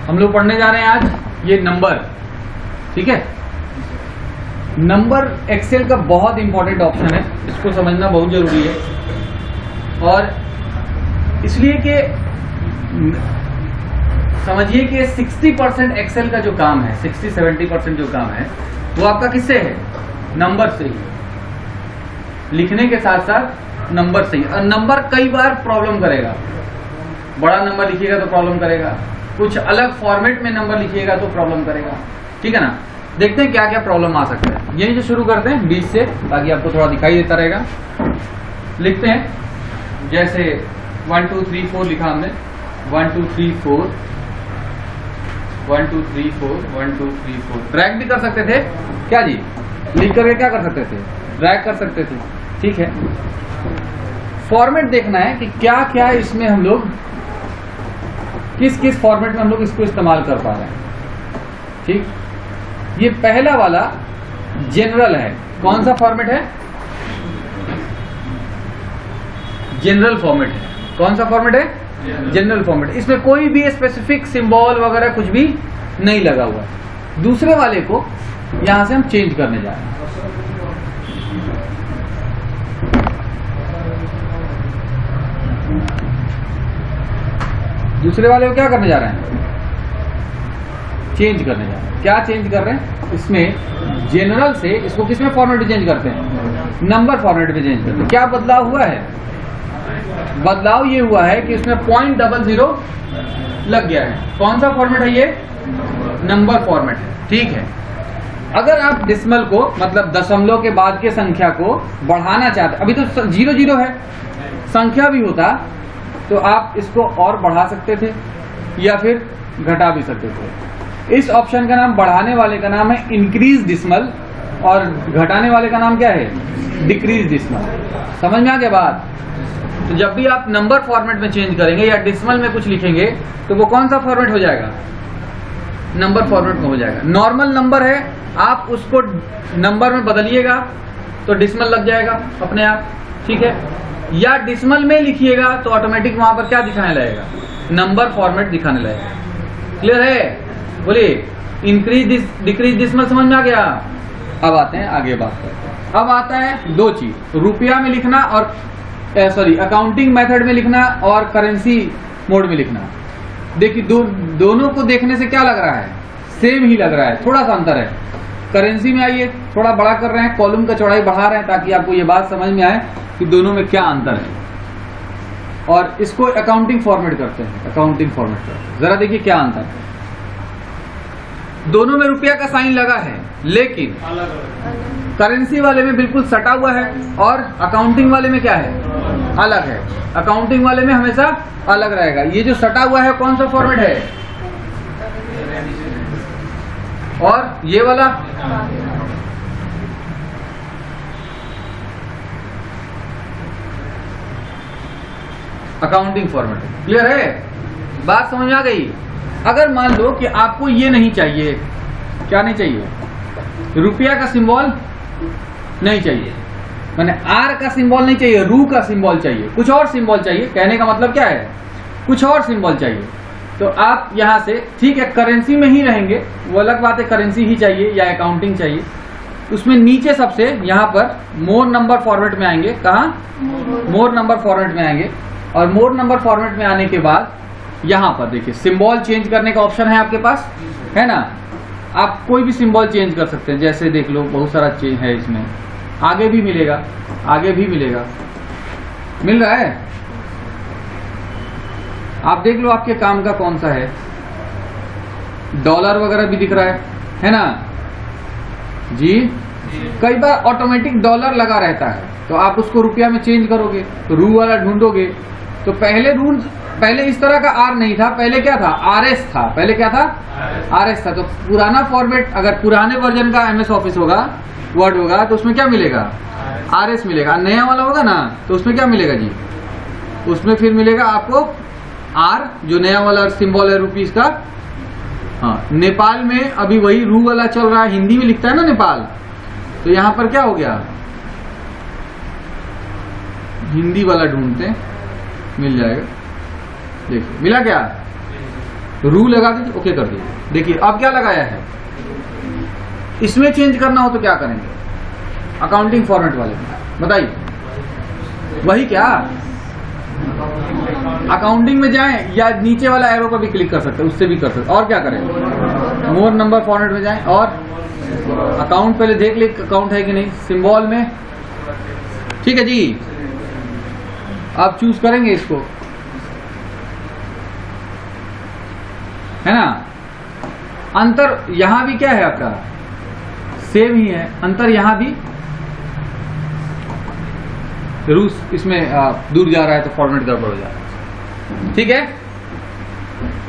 हम लोग पढ़ने जा रहे हैं आज ये नंबर, ठीक है। नंबर एक्सेल का बहुत इंपॉर्टेंट ऑप्शन है, इसको समझना बहुत जरूरी है। और इसलिए कि समझिए कि 60% एक्सेल का जो काम है, 60-70% जो काम है वो आपका किससे है? नंबर से ही। लिखने के साथ साथ नंबर से ही। और नंबर कई बार प्रॉब्लम करेगा। बड़ा नंबर लिखिएगा तो प्रॉब्लम करेगा, कुछ अलग फॉर्मेट में नंबर लिखिएगा तो प्रॉब्लम करेगा, ठीक है ना। देखते हैं क्या क्या प्रॉब्लम आ सकता है। यही जो शुरू करते हैं 20 से, ताकि आपको थोड़ा दिखाई देता रहेगा। लिखते हैं जैसे 1 2 3 4 लिखा हमने, 1 2 3 4 1 2 3 4 1 2 3 4। ड्रैग भी कर सकते थे क्या जी? लिख करके क्या कर सकते थे? ड्रैग कर सकते थे, ठीक है। फॉर्मेट देखना है कि क्या क्या इसमें हम लोग किस किस फॉर्मेट में हम लोग इसको इस्तेमाल कर पा रहे हैं, ठीक। ये पहला वाला जनरल है। कौन सा फॉर्मेट है? जनरल फॉर्मेट है। कौन सा फॉर्मेट है? General format. इसमें कोई भी स्पेसिफिक सिंबल वगैरह कुछ भी नहीं लगा हुआ है। दूसरे वाले को यहां से हम चेंज करने जा रहे हैं। दूसरे वाले को क्या करने जा रहे हैं? चेंज करने जा रहे हैं। क्या चेंज कर रहे हैं? इसमें जनरल से इसको किस में फॉर्मेट में चेंज करते हैं? नंबर फॉर्मेट में चेंज करते हैं। क्या बदलाव हुआ है? बदलाव ये हुआ है कि इसमें 0.00 लग गया है। कौन सा फॉर्मेट है ये? नंबर फॉर्मेट है, ठीक है। अगर आप डिसिमल को, मतलब दशमलव के बाद के संख्या को बढ़ाना चाहते, अभी तो 0 है, संख्या भी होता तो आप इसको और बढ़ा सकते थे या फिर घटा भी सकते थे। इस ऑप्शन का नाम, बढ़ाने वाले का नाम है इंक्रीज डिसिमल और घटाने वाले का नाम क्या है? Decrease decimal. समझ में आ गया बात? तो जब भी आप नंबर फॉर्मेट में चेंज करेंगे या डिसिमल में कुछ लिखेंगे तो वो कौन सा फॉर्मेट हो जाएगा? नंबर फॉर्मेट में हो जाएगा। नॉर्मल नंबर है, आप उसको नंबर में बदलिएगा तो डिसिमल लग जाएगा अपने आप, ठीक है। या डिसिमल में लिखिएगा तो ऑटोमेटिक वहां पर क्या दिखाने लगेगा? नंबर फॉर्मेट दिखाने लगेगा। क्लियर है? बोलिए। इंक्रीज डिक्रीज डिसिमल समझ में आ गया? अब आते हैं आगे बात करते हैं। अब आता है दो चीज, रुपया में लिखना और अकाउंटिंग मेथड में लिखना और करेंसी मोड में लिखना। देखिए दोनों को देखने से क्या लग रहा है? सेम ही लग रहा है, थोड़ा सा अंतर है। करेंसी में आइए, थोड़ा बड़ा कर रहे हैं, कॉलम का चौड़ाई बढ़ा रहे हैं ताकि आपको ये बात समझ में आए कि दोनों में क्या अंतर है। और इसको अकाउंटिंग फॉर्मेट करते हैं, अकाउंटिंग फॉर्मेट करते हैं। जरा देखिए क्या अंतर है। दोनों में रुपया का साइन लगा है, लेकिन करेंसी वाले में बिल्कुल सटा हुआ है और अकाउंटिंग वाले में क्या है? अलग है। अकाउंटिंग वाले में हमेशा अलग रहेगा। ये जो सटा हुआ है कौन सा फॉर्मेट है? और ये वाला अकाउंटिंग फॉर्मेट है। क्लियर है? बात समझ में आ गई? अगर मान लो कि आपको ये नहीं चाहिए, क्या नहीं चाहिए? रुपया का सिंबल नहीं चाहिए, माने आर का सिंबल नहीं चाहिए, रू का सिंबल चाहिए, कुछ और सिंबल चाहिए। कहने का मतलब क्या है? कुछ और सिंबल चाहिए। तो आप यहां से, ठीक है, करेंसी में ही रहेंगे, वो अलग बात है, करेंसी ही चाहिए या अकाउंटिंग चाहिए। उसमें नीचे सबसे यहां पर मोर नंबर फॉर्मेट में आएंगे। कहा? मोर नंबर फॉर्मेट में आएंगे। और मोर नंबर फॉर्मेट में आने के बाद यहां पर देखिए सिंबल चेंज करने का ऑप्शन है आपके पास, है ना। आप कोई भी सिंबल चेंज कर सकते हैं। जैसे देख लो बहुत सारा चेंज है इसमें, आगे भी मिलेगा, आगे भी मिलेगा, मिल रहा है। आप देख लो आपके काम का कौन सा है। डॉलर वगैरह भी दिख रहा है ना जी। कई बार ऑटोमेटिक डॉलर लगा रहता है तो आप उसको रुपया में चेंज करोगे तो रू वाला ढूंढोगे। तो पहले इस तरह का आर नहीं था, पहले क्या था? आरएस था। पहले क्या था? आरएस था। तो पुराना फॉर्मेट, अगर पुराने वर्जन का एमएस ऑफिस होगा, वर्ड होगा, तो उसमें क्या मिलेगा? आरएस मिलेगा। नया वाला होगा ना तो उसमें क्या मिलेगा जी? उसमें फिर मिलेगा आपको आर, जो नया वाला सिंबल है रुपीस का। हाँ, नेपाल में अभी वही रू वाला चल रहा है, हिंदी में लिखता है ना नेपाल, तो यहां पर क्या हो गया? हिंदी वाला ढूंढते हैं, मिल जाएगा। देखिए मिला क्या? रू लगा दीजिए, ओके कर दीजिए। देखिए अब क्या लगाया है, इसमें चेंज करना हो तो क्या करेंगे, अकाउंटिंग फॉर्मेट वाले में बताइए, वही क्या अकाउंटिंग में जाएं या नीचे वाला एरो पर भी क्लिक कर सकते हैं, उससे भी कर सकते हैं। और क्या करें, मोर नंबर फॉर्मेट में जाएं और अकाउंट पहले देख ले अकाउंट है कि नहीं, सिंबल में, ठीक है जी। आप चूज करेंगे इसको, है ना। अंतर यहां भी क्या है आपका, सेम ही है, अंतर यहां भी रूस इसमें दूर जा रहा है तो फॉर्मेट गड़बड़ हो जा रहा है, ठीक है।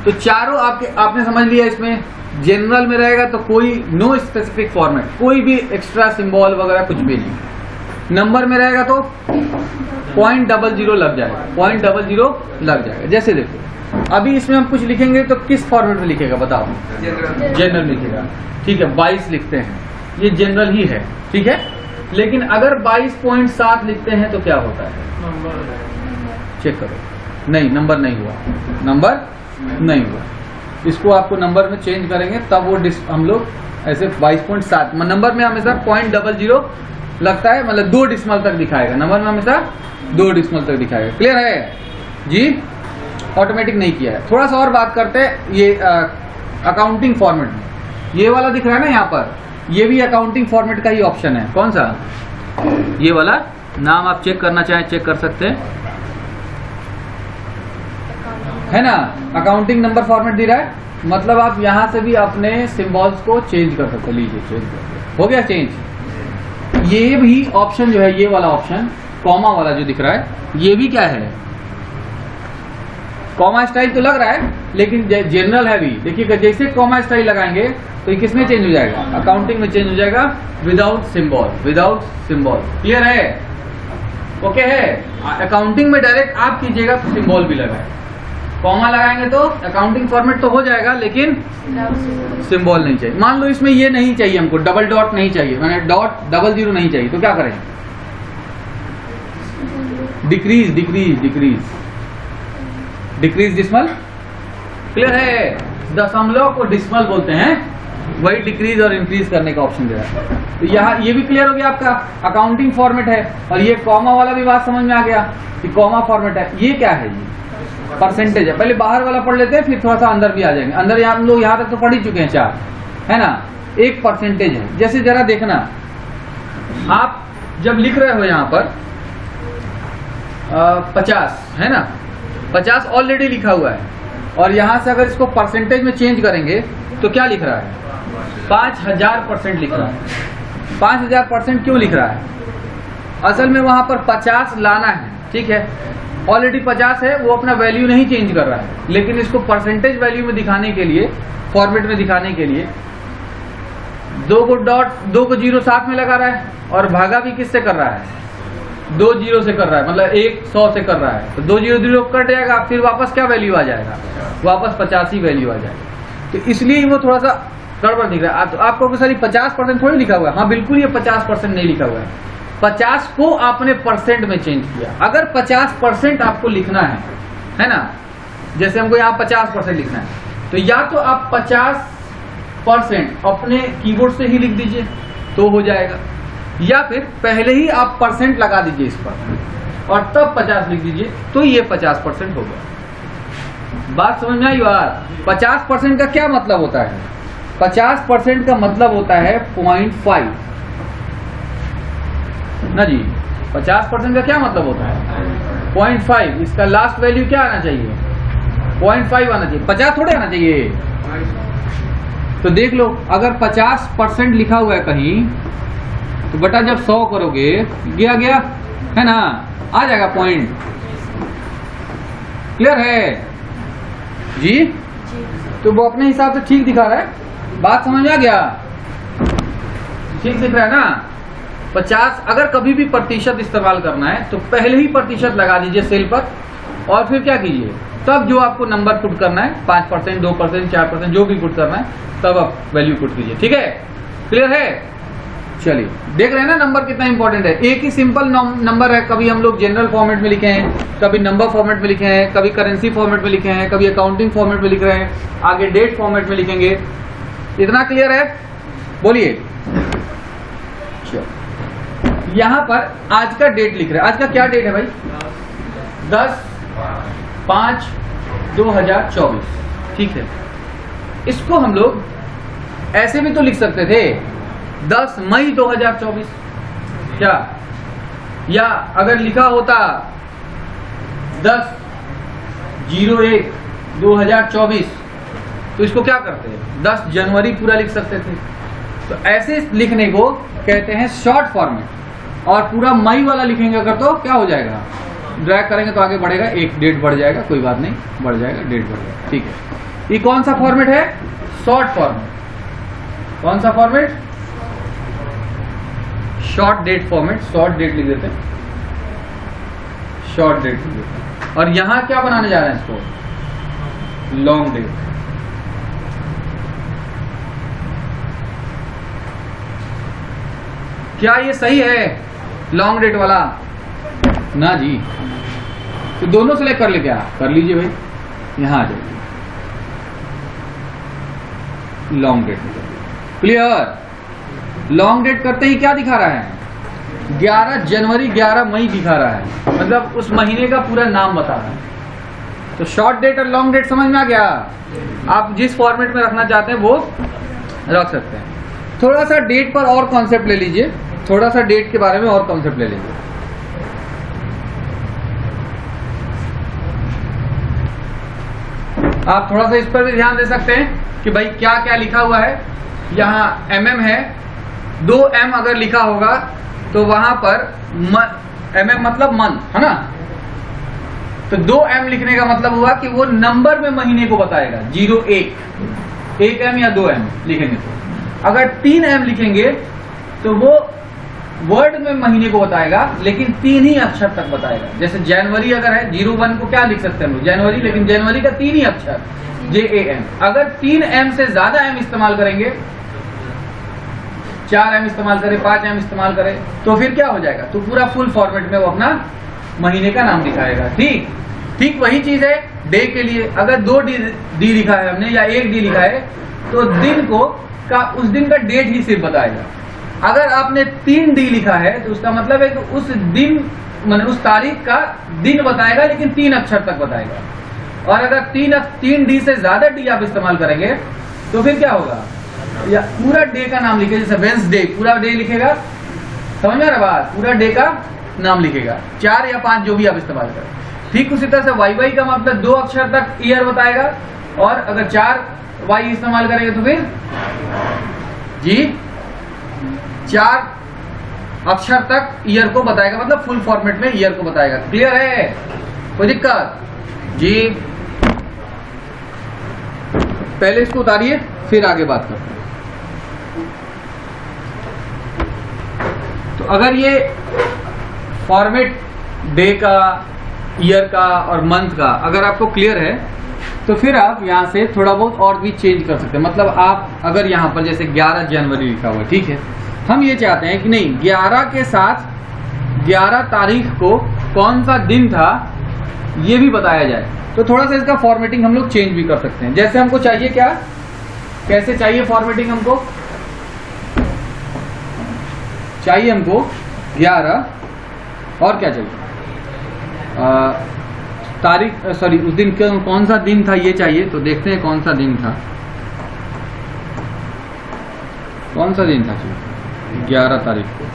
तो चारों आपने समझ लिया। इसमें जनरल में रहेगा तो कोई नो स्पेसिफिक फॉर्मेट, कोई भी एक्स्ट्रा सिंबल वगैरह कुछ भी नहीं। नंबर में रहेगा तो 0.00 लग जाएगा, 0.00 लग जाएगा। जैसे देखो अभी इसमें हम कुछ लिखेंगे तो किस फॉर्मेट में लिखेगा बताओ, जनरल लिखेगा, ठीक है। 22 लिखते हैं, ये जनरल ही है, ठीक है। लेकिन अगर 22.7 लिखते हैं तो क्या होता है, चेक करो, नहीं नंबर नहीं हुआ, नंबर नहीं हुआ। इसको आपको नंबर में चेंज करेंगे तब वो हम लोग ऐसे 22.7 नंबर में हमेशा 0.00 लगता है, मतलब 2 डिसिमल तक दिखाएगा, नंबर में हमेशा 2 डिसिमल तक दिखाएगा। क्लियर है जी, ऑटोमेटिक नहीं किया है। थोड़ा सा और बात करते हैं ये अकाउंटिंग फॉर्मेट में, ये वाला दिख रहा है ना यहाँ पर, ये भी अकाउंटिंग फॉर्मेट का ही ऑप्शन है। कौन सा, ये वाला, नाम आप चेक करना चाहें चेक कर सकते हैं, है ना। अकाउंटिंग नंबर फॉर्मेट दे रहा है, मतलब आप यहां से भी अपने सिंबल्स को चेंज कर सकते हैं। लीजिए चेंज कर, हो गया चेंज। ये भी ऑप्शन जो है, ये वाला ऑप्शन कॉमा वाला जो दिख रहा है, ये भी क्या है, कॉमा स्टाइल तो लग रहा है लेकिन जनरल है भी। देखिएगा जैसे कॉमा स्टाइल लगाएंगे तो ये किसमें चेंज हो जाएगा, अकाउंटिंग में चेंज हो जाएगा, without symbol, without symbol. Clear है, ओके है। अकाउंटिंग में डायरेक्ट आप कीजिएगा तो सिंबल भी लगाए, कॉमा लगाएंगे तो अकाउंटिंग फॉर्मेट तो हो जाएगा लेकिन सिंबल नहीं चाहिए। मान लो इसमें ये नहीं चाहिए हमको, डबल डॉट नहीं चाहिए, मैंने .00 नहीं चाहिए, तो क्या करें, decrease decrease decrease decrease dismal. Clear है, दशमलव को डिसमल बोलते हैं, वही डिक्रीज और इंक्रीज करने का ऑप्शन दे रहा है। तो यहाँ ये भी क्लियर हो गया आपका, अकाउंटिंग फॉर्मेट है। और ये कॉमा वाला भी बात समझ में आ गया कि कॉमा फॉर्मेट है। ये क्या है, ये परसेंटेज है। पहले बाहर वाला पढ़ लेते हैं, फिर थोड़ा सा अंदर भी आ जाएंगे। अंदर हम लोग यहाँ तक तो पढ़ ही चुके हैं 4, है ना। एक परसेंटेज है, जैसे जरा देखना, आप जब लिख रहे हो यहाँ पर 50 है ना, 50 ऑलरेडी लिखा हुआ है, और यहां से अगर इसको परसेंटेज में चेंज करेंगे तो क्या लिख रहा है, 5000% लिख रहा है। 5000% क्यों लिख रहा है, असल में वहां पर 50 लाना है, ठीक है। ऑलरेडी 50 है, वो अपना वैल्यू नहीं चेंज कर रहा है, लेकिन इसको परसेंटेज वैल्यू में दिखाने के लिए, फॉर्मेट में दिखाने के लिए 2 को 0 साथ में लगा रहा है, और भागा भी किससे कर रहा है, 2 0 से कर रहा है, मतलब 100 से कर रहा है। तो 2 0 0 कट जाएगा, फिर वापस क्या वैल्यू आ जाएगा, वापस 50 ही वैल्यू आ जाएगी। तो इसलिए वो थोड़ा सा गड़बड़ दिख रहा है। तो आपको सारी 50% थोड़ी लिखा हुआ है, हाँ बिल्कुल ये 50% नहीं लिखा हुआ है, 50 को आपने परसेंट में चेंज किया। अगर 50% आपको लिखना है ना, जैसे हमको यहाँ 50% लिखना है, तो या तो आप 50% अपने कीबोर्ड से ही लिख दीजिए तो हो जाएगा, या फिर पहले ही आप परसेंट लगा दीजिए इस पर और तब 50 लिख दीजिए, तो ये 50% होगा। बात समझ में आई बात। 50% का क्या मतलब होता है, 50% का मतलब होता है 0.5 ना जी। 50% का क्या मतलब होता है 0.5, इसका लास्ट वैल्यू क्या आना चाहिए, 0.5 आना चाहिए, 50 थोड़े आना चाहिए। तो देख लो, अगर 50% लिखा हुआ है कहीं, तो बटा जब 100 करोगे, गया है ना, आ जाएगा पॉइंट। क्लियर है जी? तो वो अपने हिसाब से ठीक दिखा रहा है, बात समझ में आ गया, ठीक दिख रहा है ना। 50 अगर कभी भी प्रतिशत इस्तेमाल करना है तो पहले ही प्रतिशत लगा दीजिए सेल पर, और फिर क्या कीजिए, तब जो आपको नंबर पुट करना है, 5%, 2%, 4%, जो भी पुट करना है, तब आप वैल्यू पुट कीजिए। ठीक है, क्लियर है? चलिए देख रहे हैं ना नंबर कितना इंपॉर्टेंट है। एक ही सिंपल नंबर है, कभी हम लोग जनरल फॉर्मेट में लिखे हैं, कभी नंबर फॉर्मेट में लिखे हैं, कभी करेंसी फॉर्मेट में लिखे हैं, कभी अकाउंटिंग फॉर्मेट में लिख रहे हैं, आगे डेट फॉर्मेट में लिखेंगे। इतना क्लियर है? बोलिए। यहां पर आज का डेट लिख रहे हैं। आज का क्या डेट है भाई? 10/5/2024। ठीक है, इसको हम लोग ऐसे भी तो लिख सकते थे 10 मई 2024, क्या? या अगर लिखा होता 10/01/2024 तो इसको क्या करते हैं 10 जनवरी पूरा लिख सकते थे। तो ऐसे लिखने को कहते हैं शॉर्ट फॉर्मेट। और पूरा मई वाला लिखेंगे अगर तो क्या हो जाएगा, ड्रैग करेंगे तो आगे बढ़ेगा, एक डेट बढ़ जाएगा, कोई बात नहीं, बढ़ जाएगा, डेट बढ़ जाएगा। ठीक है, ये कौन सा फॉर्मेट है? Short format. कौन सा format? Short date format. Short date लिख देते हैं, शॉर्ट डेट लिख देते हैं। और यहां क्या बनाने जा रहे हैं इसको? Long date. क्या ये सही है लॉन्ग डेट वाला? ना जी। तो दोनों सेलेक्ट कर ले, क्या कर लीजिए भाई, यहां आ जाइए, long date. Clear? Long date करते ही क्या दिखा रहा है? 11 जनवरी 11 मई दिखा रहा है, मतलब उस महीने का पूरा नाम बता रहा है। तो शॉर्ट डेट और लॉन्ग डेट समझ में आ गया? आप जिस फॉर्मेट में रखना चाहते हैं वो रख सकते हैं। थोड़ा सा डेट पर और कॉन्सेप्ट ले लीजिए, थोड़ा सा डेट के बारे में और कॉन्सेप्ट ले लीजिए। आप थोड़ा सा इस पर भी ध्यान दे सकते हैं कि भाई क्या क्या लिखा हुआ है। यहाँ mm है, 2m अगर लिखा होगा तो वहां पर mm मतलब मंथ है ना, तो 2m लिखने का मतलब हुआ कि वो नंबर में महीने को बताएगा, 0 1 1m या 2m लिखेंगे। तो अगर 3m लिखेंगे तो वो वर्ड में महीने को बताएगा, लेकिन 3 ही अक्षर तक बताएगा। जैसे जनवरी अगर है 01 को क्या लिख सकते हैं हम लोग? जनवरी, लेकिन जनवरी का 3 ही अक्षर JAM। अगर 3m से ज्यादा m इस्तेमाल करेंगे, 4m इस्तेमाल करें, 5m इस्तेमाल करें, तो फिर क्या हो जाएगा? तो पूरा फुल फॉर्मेट में वो अपना महीने का नाम दिखाएगा। ठीक वही चीज है डे के लिए। अगर 2 डी लिखा है हमने या 1 डी लिखा है तो दिन को का उस दिन का डेट ही सिर्फ बताएगा। अगर आपने 3 डी लिखा है तो उसका मतलब है कि उस दिन माने उस तारीख का दिन बताएगा, लेकिन 3 अक्षर तक बताएगा। और अगर 3 डी से ज्यादा डी आप इस्तेमाल करेंगे तो फिर क्या होगा? या पूरा डे का नाम लिखेगा, जैसे वेंसडे पूरा डे लिखेगा, समझ में आ रहा बात? पूरा डे का नाम लिखेगा, 4 या 5 जो भी आप इस्तेमाल करें। ठीक उसी तरह से वाई का मतलब 2 अक्षर तक ईयर बताएगा, और अगर 4 वाई इस्तेमाल करेंगे तो फिर जी 4 अक्षर तक ईयर को बताएगा, मतलब फुल फॉर्मेट में ईयर को बताएगा। क्लियर है? कोई दिक्कत? जी पहले इसको उतारिए फिर आगे बात करते हैं। तो अगर ये फॉर्मेट डे का, ईयर का और मंथ का अगर आपको क्लियर है तो फिर आप यहां से थोड़ा बहुत और भी चेंज कर सकते हैं। मतलब आप अगर यहां पर जैसे 11 जनवरी लिखा हुआ, ठीक है, हम ये चाहते हैं कि नहीं 11 के साथ 11 तारीख को कौन सा दिन था ये भी बताया जाए, तो थोड़ा सा इसका फॉर्मेटिंग हम लोग चेंज भी कर सकते हैं। जैसे हमको चाहिए क्या, कैसे चाहिए फॉर्मेटिंग? हमको चाहिए 11 और क्या चाहिए तारीख, सॉरी उस दिन कौन सा दिन था ये चाहिए। तो देखते हैं कौन सा दिन था, कौन सा दिन था? 11 तारीख को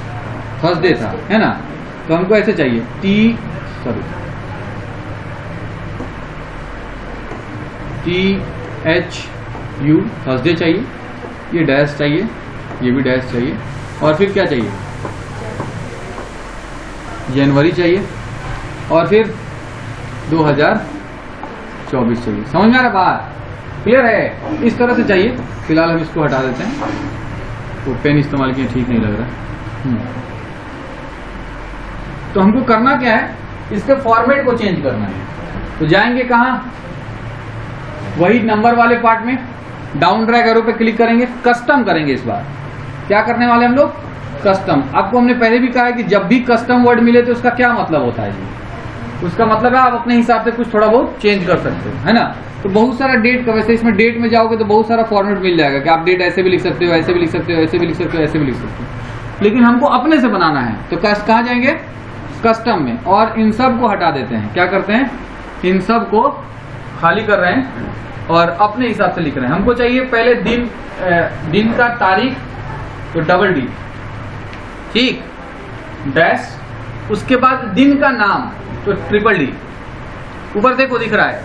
फर्स्ट डे था, है ना? तो हमको ऐसे चाहिए THU थर्सडे चाहिए, ये डैश चाहिए, ये भी डैश चाहिए, और फिर क्या चाहिए? जनवरी चाहिए, और फिर 2024 चाहिए। समझ में आ रहा बात? क्लियर है? इस तरह से चाहिए। फिलहाल हम इसको हटा देते हैं, तो पेन इस्तेमाल किया ठीक नहीं लग रहा। तो हमको करना क्या है, इसके फॉर्मेट को चेंज करना है। तो जाएंगे कहां? वही नंबर वाले पार्ट में डाउन ड्रैग एरो पे क्लिक करेंगे, कस्टम करेंगे। इस बार क्या करने वाले हम लोग? कस्टम। आपको हमने पहले भी कहा है कि जब भी कस्टम वर्ड मिले तो उसका क्या मतलब होता है जी? उसका मतलब है आप अपने हिसाब से कुछ थोड़ा बहुत चेंज कर सकते हो, है ना। तो बहुत सारा डेट का, वैसे इसमें डेट में जाओगे तो बहुत सारा फॉर्मेट मिल जाएगा कि आप डेट ऐसे भी लिख सकते हो, ऐसे भी लिख सकते हो, ऐसे भी लिख सकते हो, ऐसे भी लिख सकते हो। लेकिन हमको अपने से बनाना है तो कहाँ जाएंगे? कस्टम में। और इन सब को हटा देते हैं। क्या करते हैं? इन सब को खाली कर रहे हैं और अपने हिसाब से लिख रहे हैं। हमको चाहिए पहले दिन का तारीख, तो डबल डी, ठीक, डैश, उसके बाद दिन का नाम तो ट्रिपल डी, ऊपर देखो दिख रहा है,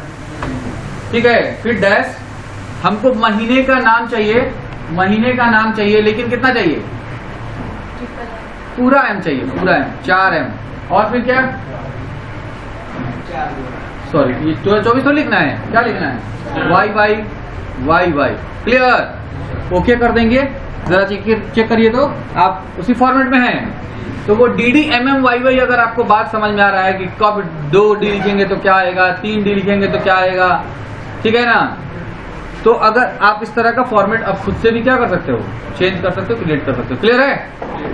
ठीक है। फिर डैश, हमको महीने का नाम चाहिए, महीने का नाम चाहिए, लेकिन कितना चाहिए? पूरा एम चाहिए, पूरा एम, 4 एम। और फिर क्या? सॉरी, ये 24 तो लिखना है, क्या लिखना है? वाई। क्लियर? ओके कर देंगे। जरा चेक करिए तो आप उसी फॉर्मेट में हैं। तो वो डी एम एम वाई अगर आपको बात समझ में आ रहा है कि कब 2 डी लिखेंगे तो क्या आएगा, 3 डी लिखेंगे तो क्या आएगा, ठीक है ना। तो अगर आप इस तरह का फॉर्मेट अब खुद से भी क्या कर सकते हो? चेंज कर सकते हो, क्रिएट कर सकते हो। क्लियर है?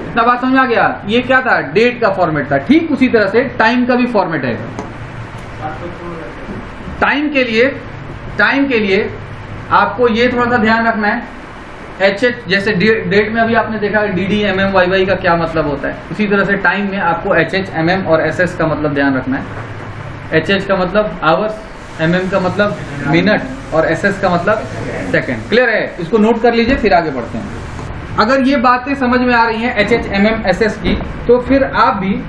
इतना बात समझ में आ गया? ये क्या था? डेट का फॉर्मेट था। ठीक उसी तरह से टाइम का भी फॉर्मेट है। टाइम के लिए आपको ये थोड़ा सा ध्यान रखना है। एच जैसे डेट में अभी आपने देखा डी एम एम वाई का क्या मतलब होता है, उसी तरह से टाइम में आपको एच एम और एस का मतलब ध्यान रखना है। एच का मतलब आवर्स, एम का मतलब मिनट और एस का मतलब सेकंड। क्लियर है? इसको नोट कर लीजिए, फिर आगे बढ़ते हैं। अगर ये बातें समझ में आ रही हैं एच एम एस की, तो फिर आप भी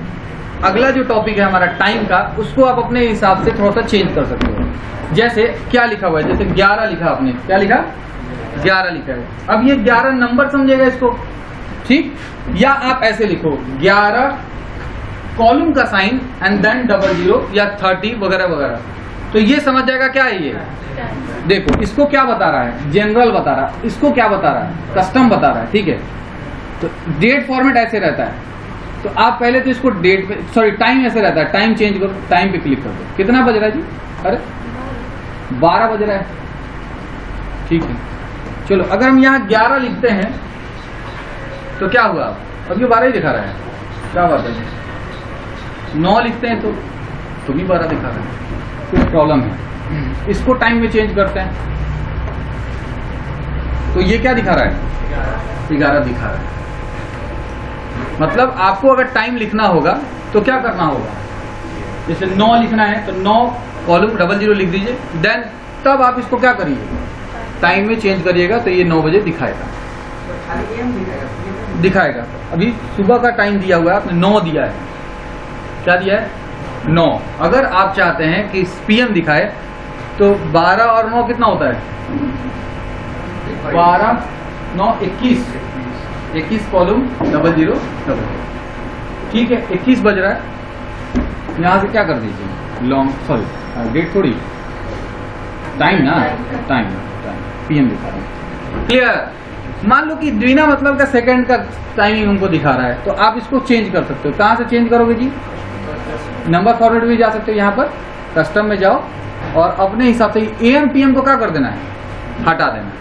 अगला जो टॉपिक है हमारा टाइम का, उसको आप अपने हिसाब से थोड़ा सा चेंज कर सकते हो। जैसे क्या लिखा हुआ है, जैसे 11 लिखा आपने, क्या लिखा? 11 लिखा है। अब ये 11 नंबर समझेगा इसको, ठीक। या आप ऐसे लिखो 11 कॉलम का साइन एंड देन 00 या 30 वगैरह वगैरह, तो ये समझ जाएगा क्या है ये। देखो इसको क्या बता रहा है? जनरल बता रहा है। इसको क्या बता रहा है? कस्टम बता रहा है, ठीक है। तो डेट फॉर्मेट ऐसे रहता है। तो आप पहले तो इसको डेट पे, सॉरी टाइम ऐसे रहता है, टाइम चेंज करो, टाइम पे क्लिक कर दो। कितना बज रहा है जी? अरे 12 बज रहा है, ठीक है। चलो अगर हम यहाँ 11 लिखते हैं तो क्या हुआ? अब ये 12 ही दिखा रहा है, क्या बात है। 9 लिखते हैं तो भी 12 दिखा रहा है, कुछ प्रॉब्लम है। इसको टाइम में चेंज करते हैं तो ये क्या दिखा रहा है? 11 दिखा रहा है। मतलब आपको अगर टाइम लिखना होगा तो क्या करना होगा? जैसे 9 लिखना है तो 9 कॉलम 00 लिख दीजिए, देन तब आप इसको क्या करिए? टाइम में चेंज करिएगा तो ये 9 बजे दिखाएगा। अभी सुबह का टाइम दिया हुआ है, आपने 9 दिया है, क्या दिया है? 9। अगर आप चाहते हैं कि पीएम दिखाए तो 12 और 9 कितना होता है? 12 9 21 कॉलम 00, ठीक है। 21 बज रहा है, यहां से क्या कर दीजिए? लॉन्ग, सॉरी डेट थोड़ी, टाइम ना, टाइम पीएम दिखा रहा है। क्लियर? मान लो कि द्विना मतलब का सेकंड का टाइमिंग हमको दिखा रहा है, तो आप इसको चेंज कर सकते हो। कहां से चेंज करोगे जी? नंबर फॉर्मेट में जा सकते हो, यहाँ पर कस्टम में जाओ और अपने हिसाब से एएम पीएम को क्या कर देना है? हटा देना है।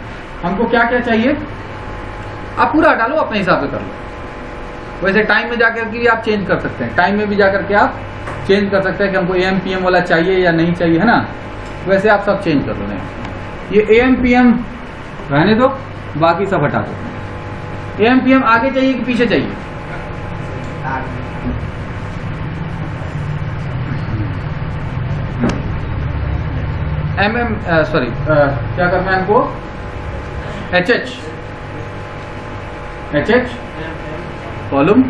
हमको क्या क्या चाहिए आप पूरा हटा लो, अपने हिसाब से कर लो। वैसे टाइम में जाकर के आप चेंज कर सकते हैं, टाइम में भी जाकर के आप चेंज कर सकते हैं कि हमको एएम पीएम वाला चाहिए या नहीं चाहिए, है ना। वैसे आप सब चेंज कर लो। ये एएम पीएम रहने दो, बाकी सब हटा दो। एएम पीएम आगे चाहिए कि पीछे चाहिए? सॉरी क्या करना है हमको? एच कॉलम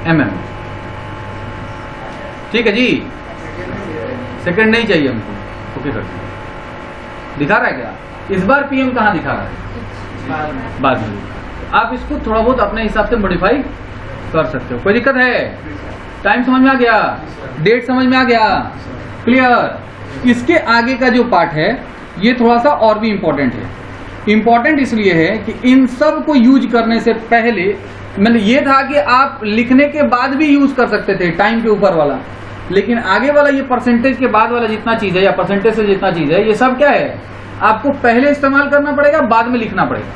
MM, ठीक है जी। सेकंड नहीं चाहिए हमको, ओके कर दिखा रहा है क्या? इस बार पीएम कहाँ दिखा रहा है? बाद में। आप इसको थोड़ा बहुत अपने हिसाब से मॉडिफाई कर सकते हो, कोई दिक्कत है? टाइम समझ में आ गया, डेट समझ में आ गया, क्लियर। इसके आगे का जो पार्ट है ये थोड़ा सा और भी इंपॉर्टेंट है। इंपॉर्टेंट इसलिए है कि इन सब को यूज करने से पहले मतलब ये था कि आप लिखने के बाद भी यूज कर सकते थे टाइम के ऊपर वाला, लेकिन आगे वाला ये परसेंटेज के बाद वाला जितना चीज है या परसेंटेज से जितना चीज है, ये सब क्या है? आपको पहले इस्तेमाल करना पड़ेगा, बाद में लिखना पड़ेगा,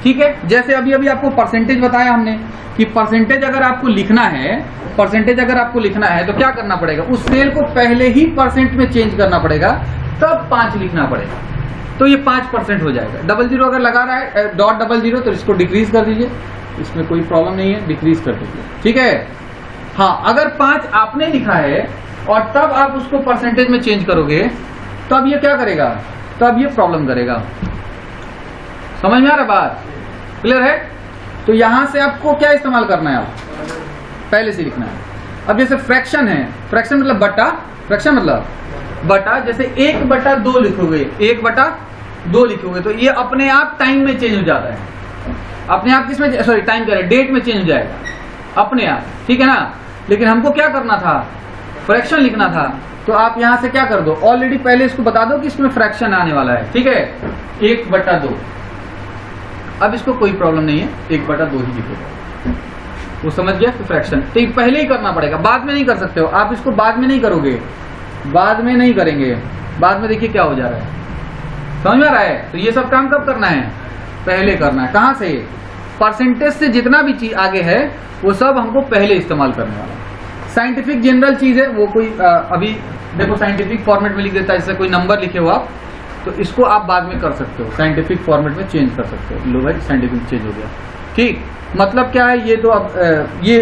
ठीक है। जैसे अभी अभी आपको परसेंटेज बताया हमने, कि परसेंटेज अगर आपको लिखना है तो क्या करना पड़ेगा, उस सेल को पहले ही परसेंट में चेंज करना पड़ेगा, तब 5 लिखना पड़ेगा। तो ये 5% हो जाएगा। 00 अगर लगा रहा है .00 तो इसको डिक्रीज कर दीजिए, इसमें कोई प्रॉब्लम नहीं है, डिक्रीज कर दीजिए, ठीक है। हाँ, अगर 5 आपने लिखा है और तब आप उसको परसेंटेज में चेंज करोगे, तब ये क्या करेगा, तब ये प्रॉब्लम करेगा। समझ में आ रहा बात, क्लियर है। तो यहां से आपको क्या इस्तेमाल करना है, आप पहले से लिखना है। अब जैसे फ्रैक्शन है, फ्रैक्शन मतलब बटा, फ्रैक्शन मतलब बटा, जैसे 1/2 लिखोगे, 1/2 लिखोगे तो ये अपने आप टाइम में चेंज हो जाता है, अपने आप किसमें, सॉरी टाइम कह रहे, डेट में चेंज हो जाएगा अपने आप, ठीक है ना। लेकिन हमको क्या करना था, फ्रैक्शन लिखना था, तो आप यहां से क्या कर दो, ऑलरेडी पहले इसको बता दो कि इसमें फ्रैक्शन आने वाला है, ठीक है, 1/2। अब इसको कोई प्रॉब्लम नहीं है, 1/2 ही लिखेगा, वो समझ गया कि फ्रैक्शन। तो ये पहले ही करना पड़ेगा, बाद में नहीं कर सकते हो आप, इसको बाद में नहीं करोगे, बाद में नहीं करेंगे, बाद में देखिए क्या हो जा रहा है, समझ में आ रहा है। तो ये सब काम कब करना है, पहले करना है। कहां से, परसेंटेज से जितना भी चीज आगे है वो सब हमको पहले इस्तेमाल करने वाला है। साइंटिफिक जनरल चीज है वो कोई अभी देखो साइंटिफिक फॉर्मेट में लिख देता है, जैसे कोई नंबर लिखे हो आप, तो इसको आप बाद में कर सकते हो, साइंटिफिक फॉर्मेट में चेंज कर सकते हो। लो भाई साइंटिफिक चेंज हो गया, ठीक। मतलब क्या है ये, तो अब ये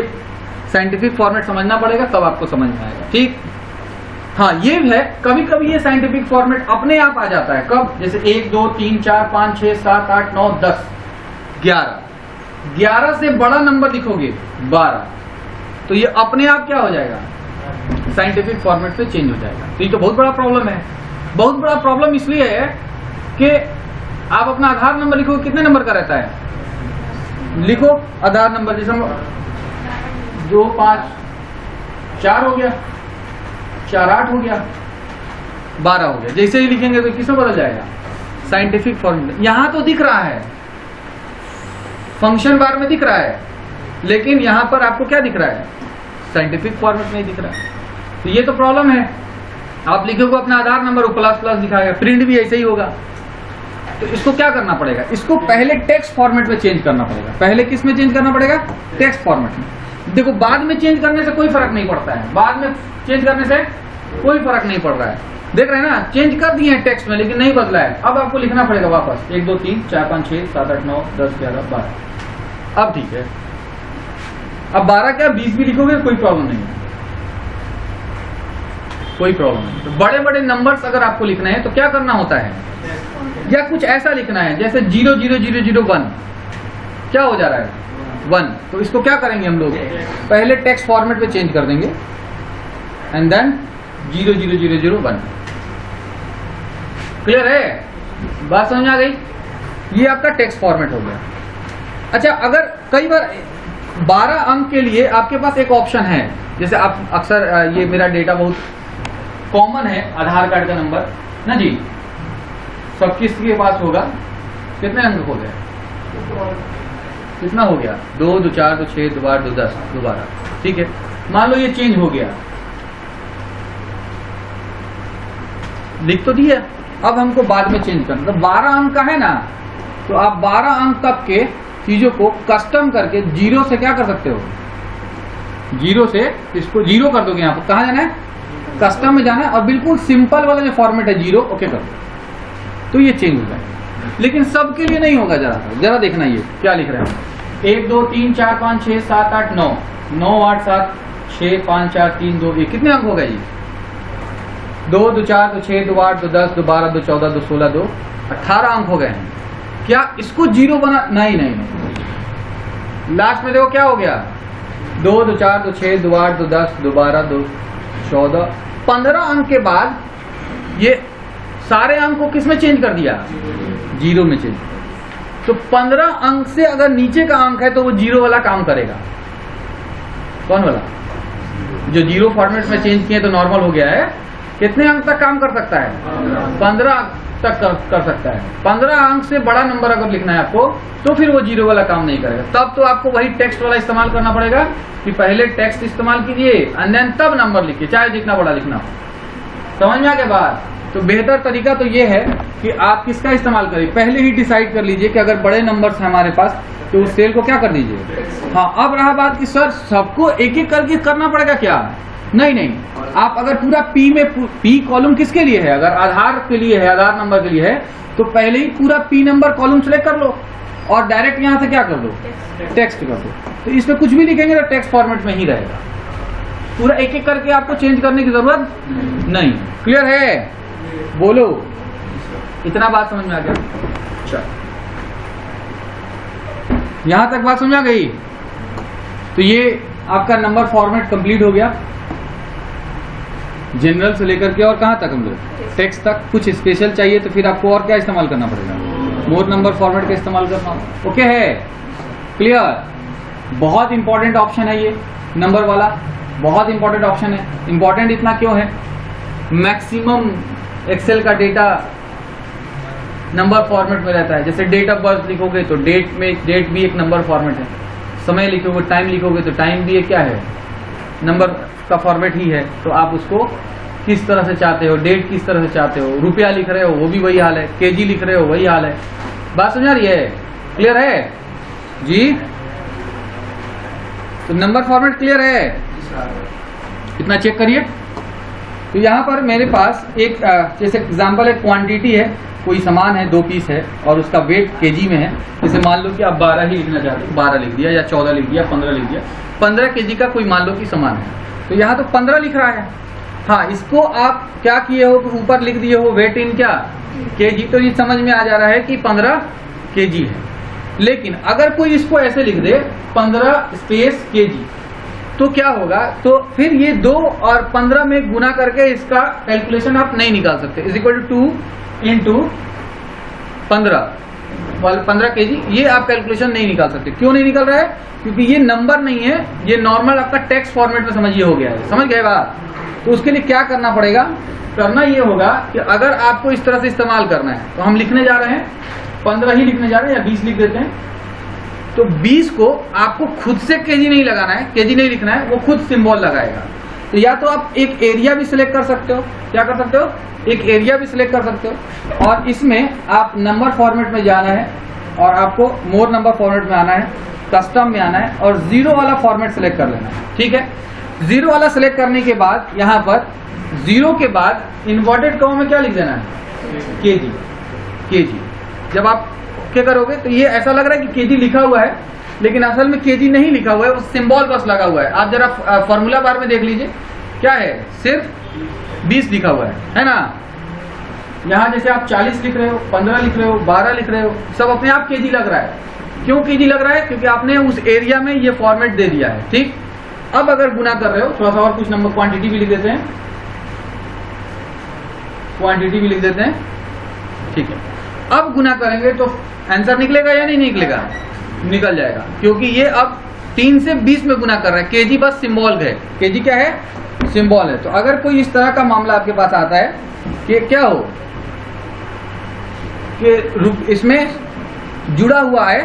साइंटिफिक फॉर्मेट समझना पड़ेगा तब आपको समझ में आएगा, ठीक। हाँ ये है, कभी कभी ये साइंटिफिक फॉर्मेट अपने आप आ जाता है, कब, जैसे 1 2 3 4 5 6 7 8 9 10 11, 11 से बड़ा नंबर लिखोगे 12, तो ये अपने आप क्या हो जाएगा, साइंटिफिक फॉर्मेट पे चेंज हो जाएगा। तो ये तो बहुत बड़ा प्रॉब्लम है। बहुत बड़ा प्रॉब्लम इसलिए है कि आप अपना आधार नंबर लिखोगे, कितने नंबर का रहता है, लिखो आधार नंबर, जैसे 2 5 4 हो गया, 4 8 हो गया, 12 हो गया, जैसे ही लिखेंगे तो किसमें बदल जाएगा, साइंटिफिक फॉर्मेट। यहां तो दिख रहा है, फंक्शन बार में दिख रहा है, लेकिन यहां पर आपको क्या दिख रहा है, साइंटिफिक फॉर्मेट में दिख रहा है। तो ये तो प्रॉब्लम है। आप लिखोगे अपना आधार नंबर, प्लस दिखाएगा, प्रिंट भी ऐसे ही होगा। तो इसको क्या करना पड़ेगा, इसको पहले टेक्स्ट फॉर्मेट में चेंज करना पड़ेगा। पहले किस में चेंज करना पड़ेगा, टेक्स्ट फॉर्मेट में। देखो बाद में चेंज करने से कोई फर्क नहीं पड़ता है, बाद में चेंज करने से कोई फर्क नहीं पड़ रहा है, देख रहे हैं ना, चेंज कर दिए हैं टेक्स्ट में लेकिन नहीं बदला है। अब आपको लिखना पड़ेगा वापस 1 2 3 4 5 6 7 8 9 10 11 12। अब ठीक है, अब 12 क्या 20 भी लिखोगे कोई प्रॉब्लम नहीं है, कोई प्रॉब्लम नहीं। तो बड़े बड़े नंबर्स अगर आपको लिखने हैं तो क्या करना होता है, या कुछ ऐसा लिखना है जैसे 0 0 0 0 1, क्या हो जा रहा है 1, तो इसको क्या करेंगे हम लोग, पहले टेक्स्ट फॉर्मेट में चेंज कर देंगे एंड देन 0 0 0 0 1। क्लियर है, बात समझ आ गई। ये आपका टेक्स्ट फॉर्मेट हो गया। अच्छा, अगर कई बार 12 अंक के लिए आपके पास एक ऑप्शन है, जैसे आप अक्सर ये मेरा डेटा बहुत कॉमन है, आधार कार्ड का नंबर ना जी, सब किसके पास होगा, कितने अंक हो गए, कितना हो गया, 2 2 4 2 6 2 8 2 10 दोबारा, ठीक है। मान लो ये चेंज हो गया, लिख तो दिया, अब हमको बाद में चेंज करना। तो 12 अंक का है ना, तो आप 12 अंक तक के चीजों को कस्टम करके 0 से क्या कर सकते हो, 0 से इसको 0 कर दोगे। यहाँ पर कहाँ जाना है, कस्टम में जाना है, और बिल्कुल सिंपल वाला जो फॉर्मेट है 0 ओके कर दो, तो ये चेंज हो जाएगा। लेकिन सबके लिए नहीं होगा, जरा देखना ये क्या लिख रहे हैं, 1 2 3 4 5 6 7 8 9 9 8 7 6 5 4 3 2 1, कितने अंक हो गए जी, 2 2 4 2 6 2 8 2 10 2 12 2 14 2 16 2 18 अंक हो गए हैं। क्या इसको 0 बना, नहीं नहीं नहीं, लास्ट में देखो क्या हो गया, 2 2 4 2 6 2 8 2 10 2 12 2 14 15 अंक के बाद ये सारे अंक को किस में चेंज कर दिया, 0 में चेंज। तो 15 अंक से अगर नीचे का अंक है तो वो 0 वाला काम करेगा। कौन वाला, जो 0 फॉर्मेट में चेंज किए तो नॉर्मल हो गया है, कितने अंक तक काम कर सकता है, 15 तक कर सकता है। 15 अंक से बड़ा नंबर अगर लिखना है आपको तो फिर वो 0 वाला काम नहीं करेगा। तब तो आपको वही टेक्स्ट वाला इस्तेमाल करना पड़ेगा कि पहले टेक्स्ट इस्तेमाल कीजिए एंड देन तब नंबर लिखिए, चाहे जितना बड़ा लिखना हो। समझ में आ गया बात। तो बेहतर तरीका तो ये है कि आप किसका इस्तेमाल करिए, पहले ही डिसाइड कर लीजिए कि अगर बड़े नंबर्स हैं हमारे पास तो उस सेल को क्या कर दीजिए। हाँ, अब रहा बात कि सर सबको एक एक करके करना पड़ेगा क्या? नहीं, आप अगर पूरा पी में, पी कॉलम किसके लिए है? अगर आधार के लिए है, आधार नंबर के लिए है, तो पहले ही पूरा पी नंबर कॉलम सेलेक्ट कर लो और डायरेक्ट यहां से क्या कर दो, टेक्स्ट कर दो। तो इसमें कुछ भी लिखेंगे तो टेक्स्ट फॉर्मेट में ही रहेगा, पूरा एक एक करके आपको चेंज करने की जरूरत नहीं। क्लियर है? बोलो, इतना बात समझ में आ गया? यहां तक बात समझ आ गई? तो ये आपका नंबर फॉर्मेट कंप्लीट हो गया, जनरल से लेकर के और कहां तक हम लोग, टेक्स्ट तक। कुछ स्पेशल चाहिए तो फिर आपको और क्या इस्तेमाल करना पड़ेगा, मोर नंबर फॉर्मेट का इस्तेमाल करना। ओके है? क्लियर? बहुत इंपॉर्टेंट ऑप्शन है ये नंबर वाला, बहुत इंपॉर्टेंट ऑप्शन है। इंपॉर्टेंट इतना क्यों है? मैक्सिमम एक्सेल का डेटा नंबर फॉर्मेट में रहता है। जैसे डेट ऑफ बर्थ लिखोगे तो डेट में, डेट भी एक नंबर फॉर्मेट है। समय लिखोगे, टाइम लिखोगे तो टाइम भी एक क्या है, नंबर का फॉर्मेट ही है। तो आप उसको किस तरह से चाहते हो, डेट किस तरह से चाहते हो, रुपया लिख रहे हो वो भी वही हाल है, केजी लिख रहे हो वही हाल है। बात समझ आ रही है? क्लियर है जी? तो नंबर फॉर्मेट क्लियर है? इतना चेक करिए। तो यहाँ पर मेरे पास एक जैसे एग्जांपल एक क्वांटिटी है, कोई सामान है, 2 पीस है और उसका वेट केजी में है। जैसे मान लो कि आप 12 ही लिखना चाहते हो, 12 लिख दिया या 14 लिख दिया, 15 लिख दिया। 15 केजी का कोई मान लो कि सामान है, तो यहाँ तो 15 लिख रहा है। हाँ, इसको आप क्या किए हो, ऊपर लिख दिए हो वेट इन क्या, केजी। तो ये समझ में आ जा रहा है कि 15 केजी है। लेकिन अगर कोई इसको ऐसे लिख दे 15 स्पेस केजी, तो क्या होगा, तो फिर ये 2 और 15 में गुना करके इसका कैलकुलेशन आप नहीं निकाल सकते। Is equal to 2 into 15 KG, ये आप कैलकुलेशन नहीं निकाल सकते। क्यों नहीं निकल रहा है? क्योंकि ये नंबर नहीं है, ये नॉर्मल आपका टेक्स्ट फॉर्मेट में समझिए हो गया है। समझ गए बात? तो उसके लिए क्या करना पड़ेगा, करना ये होगा कि अगर आपको इस तरह से इस्तेमाल करना है, तो हम लिखने जा रहे हैं 15 ही लिखने जा रहे हैं, या 20 लिख देते हैं। तो 20 को आपको खुद से केजी नहीं लगाना है, केजी नहीं लिखना है, वो खुद सिंबल लगाएगा। तो या तो आप एक एरिया भी सिलेक्ट कर सकते हो, क्या कर सकते हो, एक एरिया भी सिलेक्ट कर सकते हो, और इसमें आप नंबर फॉर्मेट में जाना है और आपको मोर नंबर फॉर्मेट में आना है, कस्टम में आना है और 0 वाला फॉर्मेट सिलेक्ट कर लेना है। ठीक है? 0 वाला सिलेक्ट करने के बाद यहाँ पर 0 के बाद इन्वर्टेड कॉमा में क्या लिख देना है, केजी। केजी जब आप क्या करोगे तो ये ऐसा लग रहा है कि केजी लिखा हुआ है, लेकिन असल में केजी नहीं लिखा हुआ है, वो सिंबल बस लगा हुआ है। आप जरा फॉर्मूला बार में देख लीजिए, क्या है, सिर्फ 20 लिखा हुआ है ना। यहाँ जैसे आप 40 लिख रहे हो, 15 लिख रहे हो, 12 लिख रहे हो, सब अपने आप केजी लग रहा है। क्यों केजी लग रहा है? क्योंकि आपने उस एरिया में ये फॉर्मेट दे दिया है। ठीक, अब अगर गुना कर रहे हो, थोड़ा सा और कुछ नंबर, क्वांटिटी भी लिख देते हैं, क्वांटिटी भी लिख देते हैं। ठीक है, अब गुना करेंगे तो आंसर निकलेगा या नहीं निकलेगा? निकल जाएगा, क्योंकि ये अब 3 से 20 में गुना कर रहा है। केजी बस सिंबल है, केजी क्या है, सिंबल है। तो अगर कोई इस तरह का मामला आपके पास आता है कि क्या हो कि इसमें जुड़ा हुआ है,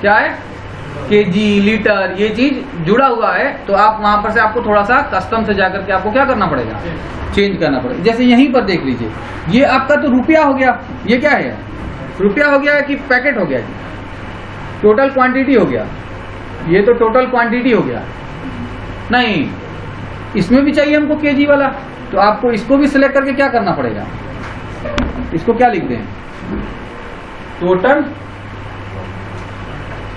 क्या है, केजी, लीटर, ये चीज जुड़ा हुआ है, तो आप वहां पर से आपको थोड़ा सा कस्टम से जाकर के आपको क्या करना पड़ेगा, चेंज करना पड़ेगा। जैसे यहीं पर देख लीजिए, ये आपका तो रुपया हो गया, ये क्या है, रुपया हो गया कि पैकेट हो गया, टोटल क्वांटिटी हो गया, ये तो टोटल क्वांटिटी हो गया। नहीं, इसमें भी चाहिए हमको केजी वाला, तो आपको इसको भी सिलेक्ट करके क्या करना पड़ेगा, इसको क्या लिख दें, टोटल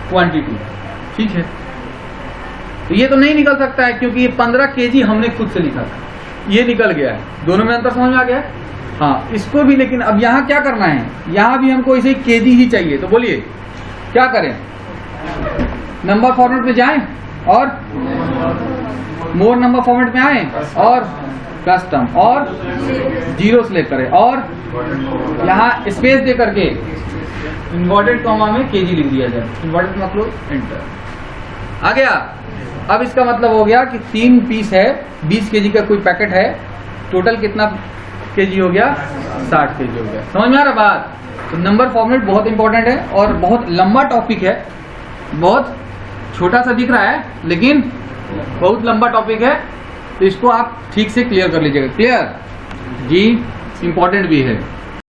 क्वांटिटी। ठीक है, तो ये तो नहीं निकल सकता है क्योंकि ये 15 केजी हमने खुद से लिखा था, ये निकल गया है। दोनों में अंतर समझ में आ गया? हाँ, इसको भी, लेकिन अब यहाँ क्या करना है, यहाँ भी हमको इसे केजी ही चाहिए। तो बोलिए क्या करें, नंबर फॉर्मेट में जाएं और मोर नंबर फॉर्मेट में आए और कस्टम और 0 सिलेक्ट करें और यहाँ स्पेस दे करके इन्वर्टेड कॉमा में केजी लिख दिया जाए। इन्वर्टेड मतलब एंटर, आ गया। अब इसका मतलब हो गया कि 3 पीस है, 20 केजी का कोई पैकेट है, टोटल कितना केजी हो गया, 60 केजी हो गया। समझ में आ रहा बात? तो नंबर फॉर्मेट बहुत इंपॉर्टेंट है और बहुत लंबा टॉपिक है, बहुत छोटा सा दिख रहा है लेकिन बहुत लंबा टॉपिक है, तो इसको आप ठीक से क्लियर कर लीजिएगा। क्लियर जी, इंपॉर्टेंट भी है।